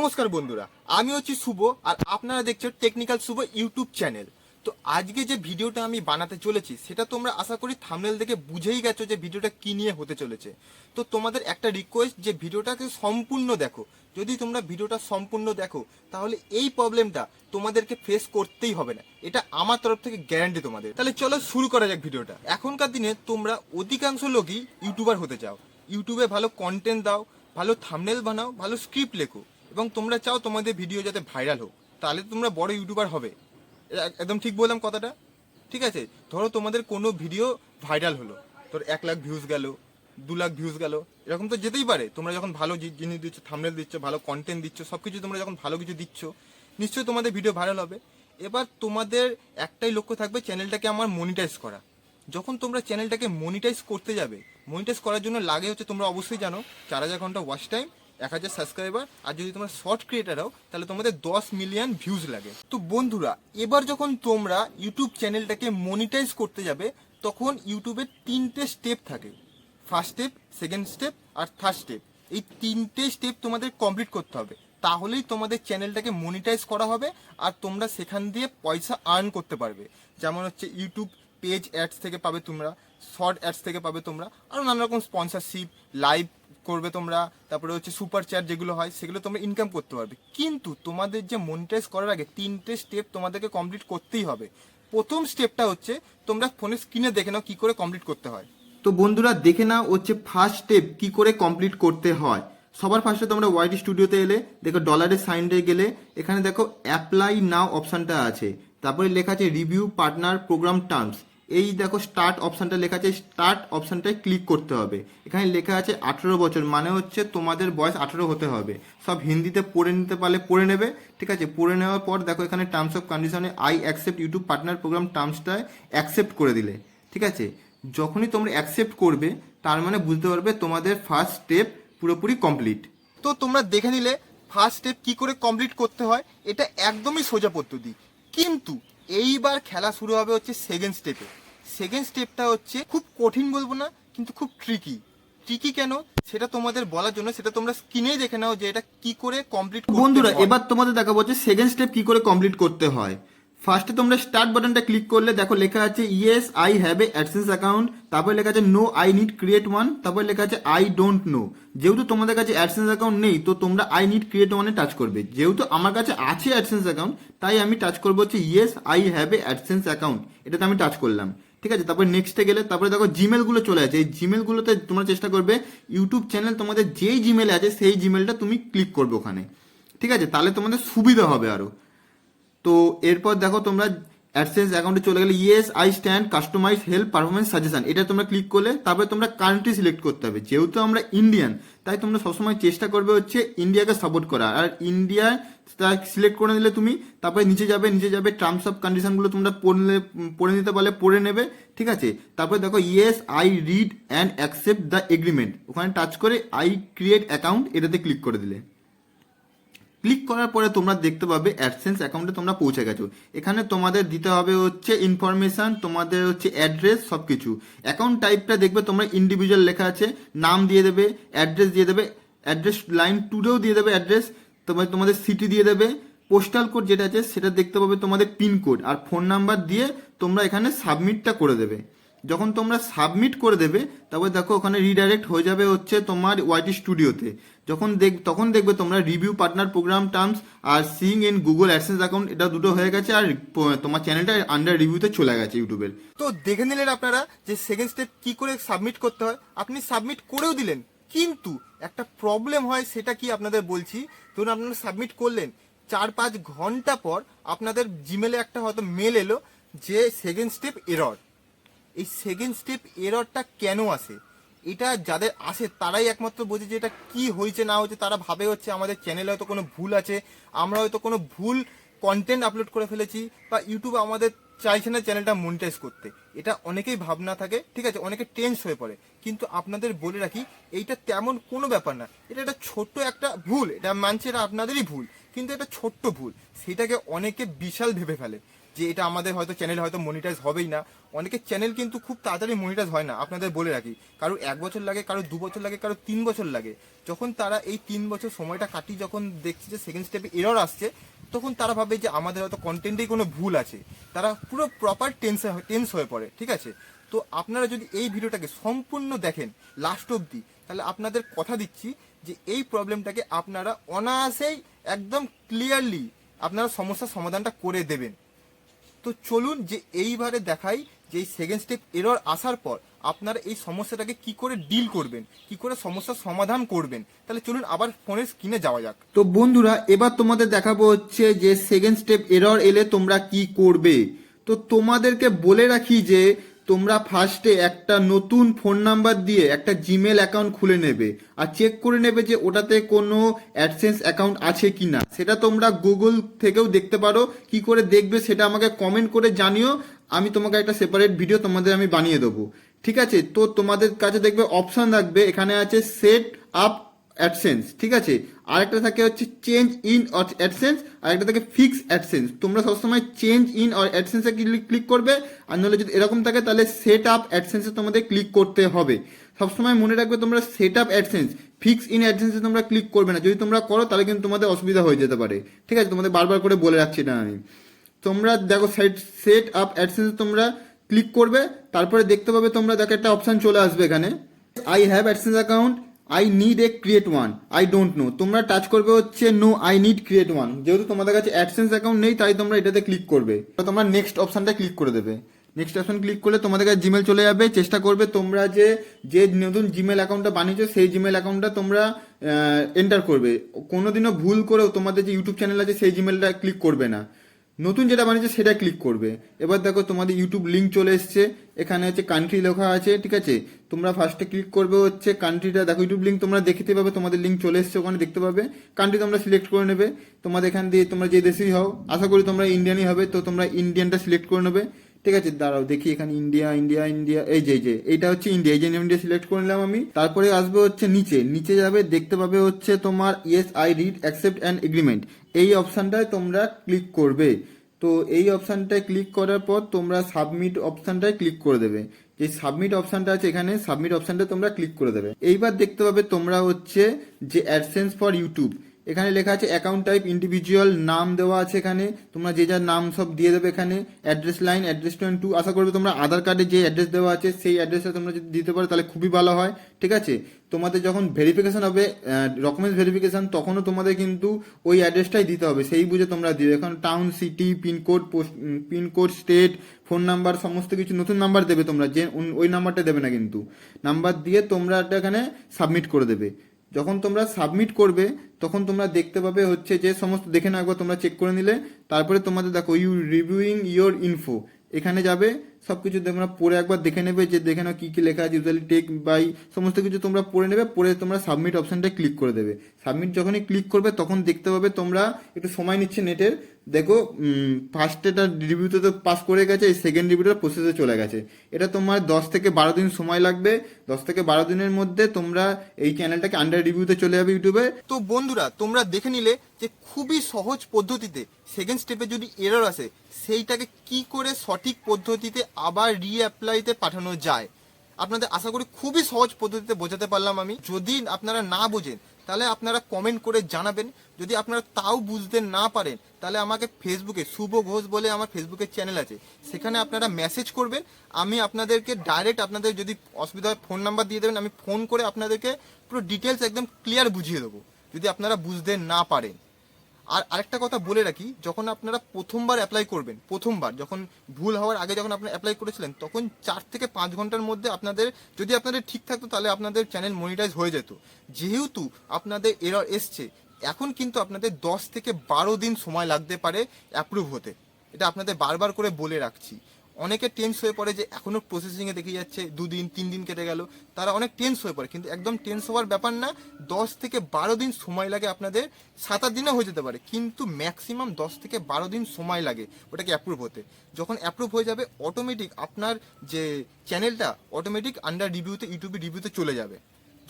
নমস্কার বন্ধুরা, আমি হচ্ছি শুভ আর আপনারা দেখছেন টেকনিক্যাল শুভ ইউটিউব চ্যানেল। তো আজকে যে ভিডিওটা আমি বানাতে চলেছি সেটা তোমরা আশা করি থাম্বনেল দেখে বুঝেই গেছো যে ভিডিওটা কি নিয়ে হতে চলেছে। তো তোমাদের একটা রিকোয়েস্ট যে ভিডিওটাকে সম্পূর্ণ দেখো। যদি তোমরা ভিডিওটা সম্পূর্ণ দেখো তাহলে এই প্রবলেমটা তোমাদেরকে ফেস করতেই হবে না, এটা আমার তরফ থেকে গ্যারান্টি তোমাদের। তাহলে চলো শুরু করা যাক ভিডিওটা। এখনকার দিনে তোমরা অধিকাংশ লোকই ইউটিউবার হতে চাও, ইউটিউবে ভালো কন্টেন্ট দাও, ভালো থাম্বনেল বানাও, ভালো স্ক্রিপ্ট লেখো এবং তোমরা চাও তোমাদের ভিডিও যাতে ভাইরাল হোক, তাহলে তোমরা বড় ইউটিউবার হবে। একদম ঠিক বললাম কথাটা? ঠিক আছে, ধরো তোমাদের কোনো ভিডিও ভাইরাল হলো, তোর 1 লাখ ভিউজ গেল, 2 লাখ ভিউজ গেল, এরকম তো যেতেই পারে। তোমরা যখন ভালো জিনিস দিচ্ছ, থাম্বনেল দিচ্ছ, ভালো কন্টেন্ট দিচ্ছ, সব কিছু তোমরা যখন ভালো কিছু দিচ্ছ, নিশ্চয়ই তোমাদের ভিডিও ভাইরাল হবে। এবার তোমাদের একটাই লক্ষ্য থাকবে, চ্যানেলটাকে আমার মনিটাইজ করা। যখন তোমরা চ্যানেলটাকে মনিটাইজ করতে যাবে, মনিটাইজ করার জন্য লাগে হচ্ছে, তোমরা অবশ্যই জানো, 4000 ঘন্টা ওয়াচ টাইম, 1000 সাবস্ক্রাইবার, আর যদি তোমরা শর্ট ক্রিয়েটার হও তাহলে তোমাদের 10 মিলিয়ন ভিউজ লাগে। তো বন্ধুরা, এবার যখন তোমরা ইউটিউব চ্যানেলটাকে মনিটাইজ করতে যাবে তখন ইউটিউবের 3টে স্টেপ থাকে। ফার্স্ট স্টেপ, সেকেন্ড স্টেপ আর থার্ড স্টেপ। এই 3টে স্টেপ তোমাদের কমপ্লিট করতে হবে, তাহলেই তোমাদের চ্যানেলটাকে মনিটাইজ করা হবে আর তোমরা সেখান দিয়ে পয়সা আর্ন করতে পারবে। যেমন হচ্ছে ইউটিউব পেজ অ্যাডস থেকে পাবে তোমরা, শর্ট অ্যাডস থেকে পাবে তোমরা, আরও নানা রকম স্পন্সরশিপ, লাইভ করবে তোমরা, তারপরে হচ্ছে সুপার চ্যাট যেগুলো হয় সেগুলো তোমরা ইনকাম করতে পারবে। কিন্তু তোমাদের যে মনিটাইজ করার আগে 3টে স্টেপ তোমাদেরকে কমপ্লিট করতেই হবে। প্রথম স্টেপটা হচ্ছে, তোমরা ফোনের স্ক্রিনে দেখে নাও কি করে কমপ্লিট করতে হয়। তো বন্ধুরা দেখে নাও হচ্ছে ফার্স্ট স্টেপ কি করে কমপ্লিট করতে হয়। সবার ফার্স্টে তোমরা ওয়াইটি স্টুডিওতে এলে, দেখো ডলারের সাইনে গেলে এখানে দেখো অ্যাপ্লাই নাও অপশানটা আছে, তারপরে লেখা আছে রিভিউ পার্টনার প্রোগ্রাম টার্মস। এই দেখো স্টার্ট অপশানটা লেখা আছে, স্টার্ট অপশানটায় ক্লিক করতে হবে। এখানে লেখা আছে 18 বছর, মানে হচ্ছে তোমাদের বয়স 18 হতে হবে। সব হিন্দিতে পড়ে নিতে পারলে পড়ে নেবে, ঠিক আছে। পড়ে নেওয়ার পর দেখো এখানে টার্মস অফ কন্ডিশনে I accept YouTube partner program টার্মসটায় অ্যাকসেপ্ট করে দিলে, ঠিক আছে। যখনই তোমরা অ্যাকসেপ্ট করবে তার মানে বুঝতে পারবে তোমাদের ফার্স্ট স্টেপ পুরোপুরি কমপ্লিট। তো তোমরা দেখে নিলে ফার্স্ট স্টেপ কি করে কমপ্লিট করতে হয়, এটা একদমই সোজা পদ্ধতি। কিন্তু এইবার খেলা শুরু হবে হচ্ছে সেকেন্ড স্টেপে। সেকেন্ড স্টেপটা হচ্ছে খুব কঠিন বলবো না, কিন্তু খুব ট্রিকি। ট্রিকি কেন সেটা তোমাদের বলার জন্য, সেটা তোমরা স্ক্রিনেই দেখে নাও যে এটা কি করে কমপ্লিট করতে হয়। বন্ধুরা এবার তোমাদের দেখাবো যে সেকেন্ড স্টেপ কি করে কমপ্লিট করতে হয়। ফার্স্টে তোমরা স্টার্ট বাটনটা ক্লিক করলে দেখো লেখা আছে yes I have a AdSense account, তারপরে লেখা আছে no I need create one, তারপরে লেখা আছে আই ডোন্ট নো। যেহেতু তোমাদের কাছে অ্যাডসেন্স অ্যাকাউন্ট নেই তো তোমরা আই নিড ক্রিয়েট ওয়ানে টাচ করবে। যেহেতু আমার কাছে আছে অ্যাডসেন্স অ্যাকাউন্ট তাই আমি টাচ করবো হচ্ছে yes I have a AdSense account, এটাতে আমি টাচ করলাম, ঠিক আছে। তারপরে নেক্সটে গেলে তারপরে দেখো জিমেলগুলো চলে আছে, এই জিমেলগুলোতে তোমরা চেষ্টা করবে ইউটিউব চ্যানেল তোমাদের যেই জিমেলে আছে সেই জিমেলটা তুমি ক্লিক করবে ওখানে, ঠিক আছে, তাহলে তোমাদের সুবিধা হবে আরও। তো এরপর দেখো তোমরা অ্যাডসেন্স অ্যাকাউন্টে চলে গেলে yes I stand customize help performance suggestion, এটা তোমরা ক্লিক করলে তারপরে তোমরা কান্ট্রি সিলেক্ট করতে হবে। যেহেতু আমরা ইন্ডিয়ান তাই তোমরা সবসময় চেষ্টা করবে হচ্ছে ইন্ডিয়াকে সাপোর্ট করা, আর ইন্ডিয়া সিলেক্ট করে নিলে তুমি তারপরে নিচে যাবে টার্মস অফ কন্ডিশনগুলো তোমরা পড়ে নিতে পারলে পড়ে নেবে, ঠিক আছে। তারপরে দেখো yes I read and accept the agreement, ওখানে টাচ করে আই ক্রিয়েট অ্যাকাউন্ট এটাতে ক্লিক করে দিলে। ক্লিক করার পরে তোমরা দেখতে পাবে অ্যাডসেন্স অ্যাকাউন্টে তোমরা পৌঁছে গেছো। এখানে তোমাদের দিতে হবে হচ্ছে ইনফরমেশান, তোমাদের হচ্ছে অ্যাড্রেস, সব কিছু। অ্যাকাউন্ট টাইপটা দেখবে তোমরা ইন্ডিভিজুয়াল লেখা আছে, নাম দিয়ে দেবে, অ্যাড্রেস দিয়ে দেবে, অ্যাড্রেস লাইন 2রেও দিয়ে দেবে অ্যাড্রেস, তোমাদের সিটি দিয়ে দেবে, পোস্টাল কোড যেটা আছে সেটা দেখতে পাবে, তোমাদের পিনকোড আর ফোন নাম্বার দিয়ে তোমরা এখানে সাবমিটটা করে দেবে। যখন তোমরা সাবমিট করে দেবে তারপরে দেখো ওখানে রিডাইরেক্ট হয়ে যাবে হচ্ছে তোমার ওয়াইটি স্টুডিওতে। তখন দেখবে তোমরা review partner program terms R seeing in Google AdSense account, এটা দুটো হয়ে গেছে আর তোমার চ্যানেলটা আন্ডার রিভিউতে চলে গেছে ইউটিউবের। তো দেখে নিলেন আপনারা যে সেকেন্ড স্টেপ কি করে সাবমিট করতে হয়, আপনি সাবমিট করেও দিলেন। কিন্তু একটা প্রবলেম হয়, সেটা কি আপনাদের বলছি। ধরুন আপনারা সাবমিট করলেন, 4-5 ঘন্টা পর আপনাদের জিমেলে একটা হয়তো মেল এলো যে সেকেন্ড স্টেপ এরর। এই সেকেন্ড স্টেপ এররটা কেন আসে, এটা যাদের আসে তারাই একমাত্র বোঝে যে এটা কি হয়েছে না হয়েছে। তারা ভাবে হচ্ছে আমাদের চ্যানেলে হয়তো কোনো ভুল আছে, আমরা হয়তো কোনো ভুল কন্টেন্ট আপলোড করে ফেলেছি, বা ইউটিউব আমাদের চাইছে না চ্যানেলটা মনিটাইজ করতে। এটা অনেকেই ভাবনা থাকে, ঠিক আছে, অনেকে টেন্স হয়ে পড়ে। কিন্তু আপনাদের বলে রাখি এইটা তেমন কোনো ব্যাপার না, এটা একটা ছোট্ট একটা ভুল, এটা মানছে এটা আপনাদেরই ভুল, কিন্তু এটা ছোট্ট ভুল, সেটাকে অনেকে বিশাল ভেবে ফেলে। যে এটা আমাদের হয়তো চ্যানেল হয়তো মনিটাইজ হবেই না। অনেকের চ্যানেল কিন্তু খুব তাড়াতাড়ি মনিটাইজ হয় না, আপনাদের বলে রাখি। কারো 1 বছর লাগে, কারো 2 বছর লাগে, কারো 3 বছর লাগে। যখন তারা এই 3 বছর সময়টা কাটিয়ে যখন দেখছে যে সেকেন্ড স্টেপে এরর আসছে, তখন তারা ভাবে যে আমাদের হয়তো কন্টেন্টেই কোনো ভুল আছে, তারা পুরো প্রপার টেন্স হয়ে পড়ে, ঠিক আছে। তো আপনারা যদি এই ভিডিওটাকে সম্পূর্ণ দেখেন লাস্ট অবধি, তাহলে আপনাদের কথা দিচ্ছি যে এই প্রবলেমটাকে আপনারা অনায়াসেই একদম ক্লিয়ারলি আপনারা সমস্যার সমাধানটা করে দেবেন। তো চলুন যে এইবারে দেখাই যে এই সেকেন্ড স্টেপ এরর আসার পর আপনারা এই সমস্যাটাকে কি করে ডিল করবেন, কি করে সমস্যার সমাধান করবেন। তাহলে চলুন আবার ফোনের স্ক্রিনে যাওয়া যাক। তো বন্ধুরা, এবার তোমাদের দেখাবো হচ্ছে যে সেকেন্ড স্টেপ এরর এলে তোমরা কি করবে। তো তোমাদেরকে বলে রাখি যে তোমরা ফার্স্টে একটা নতুন ফোন নাম্বার দিয়ে একটা জিমেল অ্যাকাউন্ট খুলে নেবে আর চেক করে নেবে যে ওটাতে কোনো অ্যাডসেন্স অ্যাকাউন্ট আছে কি না। সেটা তোমরা গুগল থেকেও দেখতে পারো। কি করে দেখবে সেটা আমাকে কমেন্ট করে জানিও, আমি তোমাকে একটা সেপারেট ভিডিও তোমাদের আমি বানিয়ে দেবো, ঠিক আছে। তো তোমাদের কাছে দেখবে অপশান থাকবে, এখানে আছে সেট আপ অ্যাডসেন্স, ঠিক আছে। আরেকটা থাকে হচ্ছে চেঞ্জ ইন অ্যাডসেন্স, আরেকটা থাকে ফিক্স অ্যাডসেন্স। তোমরা সবসময় চেঞ্জ ইন অ্যাডসেন্সে ক্লিক করবে, আর নাহলে যদি এরকম থাকে তাহলে সেট আপ অ্যাডসেন্সে তোমাদের ক্লিক করতে হবে। সবসময় মনে রাখবে তোমরা set up AdSense, fix in অ্যাডসেন্সে তোমরা ক্লিক করবে না। যদি তোমরা করো তাহলে কিন্তু তোমাদের অসুবিধা হয়ে যেতে পারে, ঠিক আছে। তোমাদের বারবার করে বলে রাখছি না আমি। তোমরা দেখো সেট আপ অ্যাডসেন্সে তোমরা ক্লিক করবে, তারপরে দেখতে পাবে তোমরা দেখো একটা অপশান চলে আসবে এখানে, I have AdSense account, I need a create one, I don't know. তোমরা টাচ করবে হচ্ছে no I need create one. যেহেতু তোমাদের কাছে অ্যাডসেন্স অ্যাকাউন্ট নেই তাই তোমরা এটাতে ক্লিক করবে। তো তোমরা নেক্সট অপশানটা ক্লিক করে দেবে। নেক্সট অপশান ক্লিক করলে তোমাদের কাছে জিমেল চলে যাবে। চেষ্টা করবে তোমরা যে নতুন জিমেল অ্যাকাউন্টটা বানিয়েছো সেই জিমেল অ্যাকাউন্টটা তোমরা এন্টার করবে। কোনোদিনও ভুল করেও তোমাদের যে ইউটিউব চ্যানেল আছে সেই জিমেলটা ক্লিক করবে না, নতুন যেটা বানিয়েছে সেটা ক্লিক করবে। এবার দেখো তোমাদের ইউটিউব লিঙ্ক চলে এসছে, এখানে হচ্ছে কান্ট্রি লেখা আছে, ঠিক আছে। তোমরা ফার্স্টে ক্লিক করবে হচ্ছে কান্ট্রিটা, দেখো ইউটিউব লিঙ্ক তোমরা দেখতে পাবে, তোমাদের লিঙ্ক চলে এসছে ওখানে দেখতে পাবে। কান্ট্রি তোমরা সিলেক্ট করে নেবে, তোমাদের এখান দিয়ে তোমরা যে দেশেই হও, আশা করি তোমরা ইন্ডিয়ানই হবে, তো তোমরা ইন্ডিয়ানটা সিলেক্ট করে নেবে, ঠিক আছে। দাঁড়াও দেখি এখানে ইন্ডিয়া ইন্ডিয়া ইন্ডিয়া, এই যে এইটা হচ্ছে ইন্ডিয়া, এই যে ইন্ডিয়া সিলেক্ট করে নিলাম আমি। তারপরে আসবে হচ্ছে নিচে যাবে, দেখতে পাবে হচ্ছে তোমার yes I read accept and agreement, এই অপশানটায় তোমরা ক্লিক করবে। তো এই অপশানটায় ক্লিক করার পর তোমরা সাবমিট অপশানটায় ক্লিক করে দেবে। যে সাবমিট অপশানটা আছে এখানে, সাবমিট অপশানটা তোমরা ক্লিক করে দেবে। এইবার দেখতে পাবে তোমরা হচ্ছে যে অ্যাডসেন্স ফর ইউটিউব, এখানে লেখা আছে অ্যাকাউন্ট টাইপ ইন্ডিভিজুয়াল, নাম দেওয়া আছে এখানে, তোমরা যে যার নাম সব দিয়ে দেবে এখানে। অ্যাড্রেস লাইন, অ্যাড্রেস 22, আশা করবে তোমরা আধার কার্ডে যে অ্যাড্রেস দেওয়া আছে সেই অ্যাড্রেসটা তোমরা যদি দিতে পারো তাহলে খুবই ভালো হয়, ঠিক আছে। তোমাদের যখন ভেরিফিকেশন হবে, ডকুমেন্টস ভেরিফিকেশন, তখনও তোমাদের কিন্তু ওই অ্যাড্রেসটাই দিতে হবে, সেই বুঝে তোমরা দিবে। এখন town, city, pincode, state, phone number, সমস্ত কিছু নতুন নাম্বার দেবে তোমরা, যে ওই নাম্বারটা দেবে না কিন্তু। নাম্বার দিয়ে তোমরা এটা এখানে সাবমিট করে দেবে। যখন তোমরা সাবমিট করবে তখন তোমরা দেখতে পাবে হচ্ছে যে সমস্ত দেখে না, একবার তোমরা চেক করে নিলে, তারপরে তোমাদের দেখো ইউ রিভিউইং ইয়োর ইনফো, এখানে যাবে, সব কিছু তোমরা পড়ে একবার দেখে নেবে, যে দেখে নাও কী কী লেখা আছে, ইউজুয়ালি টেক বাই, সমস্ত কিছু তোমরা পড়ে নেবে, পড়ে তোমরা সাবমিট অপশানটা ক্লিক করে দেবে। সাবমিট যখনই ক্লিক করবে তখন দেখতে পাবে তোমরা, একটু সময় নিচ্ছে নেটের, দেখো ফার্স্টেটা রিভিউতে তো পাস করে গেছে, এই সেকেন্ড রিভিউটা প্রসেসে চলে গেছে। এটা তোমার 10 থেকে 12 দিন সময় লাগবে। 10 থেকে 12 দিনের মধ্যে তোমরা এই চ্যানেলটাকে আন্ডার রিভিউতে চলে যাবে ইউটিউবে। তো বন্ধুরা, তোমরা দেখে নিলে যে খুবই সহজ পদ্ধতিতে সেকেন্ড স্টেপে যদি এরর আসে সেইটাকে কি করে সঠিক পদ্ধতিতে আবার রিঅ্যাপ্লাইতে পাঠানো যায়। আপনাদের আশা করি খুবই সহজ পদ্ধতিতে বোঝাতে পারলাম আমি। যদি আপনারা না বোঝেন তাহলে আপনারা কমেন্ট করে জানাবেন। যদি আপনারা তাও বুঝতে না পারেন তাহলে আমাকে ফেসবুকে শুভ ঘোষ বলে আমার ফেসবুকের চ্যানেল আছে, সেখানে আপনারা মেসেজ করবেন। আমি আপনাদেরকে ডাইরেক্ট, আপনাদের যদি অসুবিধা হয় ফোন নাম্বার দিয়ে দেবেন, আমি ফোন করে আপনাদেরকে পুরো ডিটেলস একদম ক্লিয়ার বুঝিয়ে দেবো যদি আপনারা বুঝতে না পারেন। আর আরেকটা কথা বলে রাখি, যখন আপনারা প্রথমবার অ্যাপ্লাই করবেন, প্রথমবার যখন ভুল হওয়ার আগে যখন আপনারা অ্যাপ্লাই করেছিলেন, তখন 4 থেকে 5 ঘন্টার মধ্যে আপনাদের, যদি আপনাদের ঠিক থাকতো তাহলে আপনাদের চ্যানেল মনিটাইজ হয়ে যেত। যেহেতু আপনাদের এরর এসছে, এখন কিন্তু আপনাদের 10 থেকে 12 দিন সময় লাগতে পারে অ্যাপ্রুভ হতে। এটা আপনাদের বারবার করে বলে রাখছি। অনেকে টেন্স হয়ে পড়ে যে এখনও প্রসেসিংয়ে দেখে যাচ্ছে 2 দিন 3 দিন কেটে গেল, তারা অনেক টেন্স হয়ে পড়ে, কিন্তু একদম টেন্স হওয়ার ব্যাপার না। 10 থেকে 12 দিন সময় লাগে আপনাদের, 7-8 দিনে হয়ে যেতে পারে, কিন্তু ম্যাক্সিমাম 10 থেকে 12 দিন সময় লাগে ওটাকে অ্যাপ্রুভ হতে। যখন অ্যাপ্রুভ হয়ে যাবে অটোমেটিক আপনার যে চ্যানেলটা অটোমেটিক আন্ডার রিভিউতে, ইউটিউবে রিভিউতে চলে যাবে।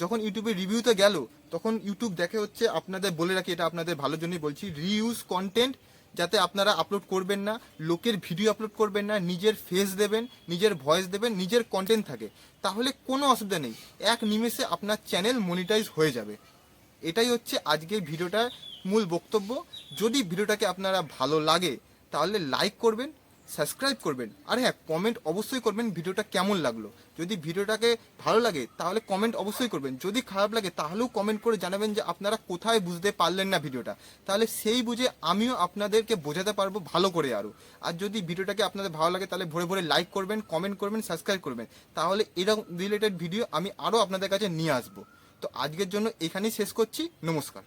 যখন ইউটিউবে রিভিউতে গেল তখন ইউটিউব দেখে হচ্ছে, আপনাদের বলে রাখি এটা আপনাদের ভালোর জন্যই বলছি, রিইউজ কন্টেন্ট যাতে আপনারা আপলোড করবেন না, লোকের ভিডিও আপলোড করবেন না, নিজের ফেস দেবেন, নিজের ভয়েস দেবেন, নিজের কন্টেন্ট থাকে, তাহলে কোনো অসুবিধা নেই, এক নিমেষে আপনার চ্যানেল মনিটাইজ হয়ে যাবে। এটাই হচ্ছে আজকের ভিডিওটার মূল বক্তব্য। যদি ভিডিওটাকে আপনারা ভালো লাগে তাহলে লাইক করবেন, সাবস্ক্রাইব করবেন, আর হ্যাঁ, কমেন্ট অবশ্যই করবেন ভিডিওটা কেমন লাগলো। যদি ভিডিওটাকে ভালো লাগে তাহলে কমেন্ট অবশ্যই করবেন, যদি খারাপ লাগে তাহলেও কমেন্ট করে জানাবেন যে আপনারা কোথায় বুঝতে পারলেন না ভিডিওটা, তাহলে সেই বুঝে আমিও আপনাদেরকে বোঝাতে পারবো ভালো করে আরও। আর যদি ভিডিওটাকে আপনাদের ভালো লাগে তাহলে ভরে ভরে লাইক করবেন, কমেন্ট করবেন, সাবস্ক্রাইব করবেন, তাহলে এরকম রিলেটেড ভিডিও আমি আরও আপনাদের কাছে নিয়ে আসবো। তো আজকের জন্য এখানেই শেষ করছি, নমস্কার।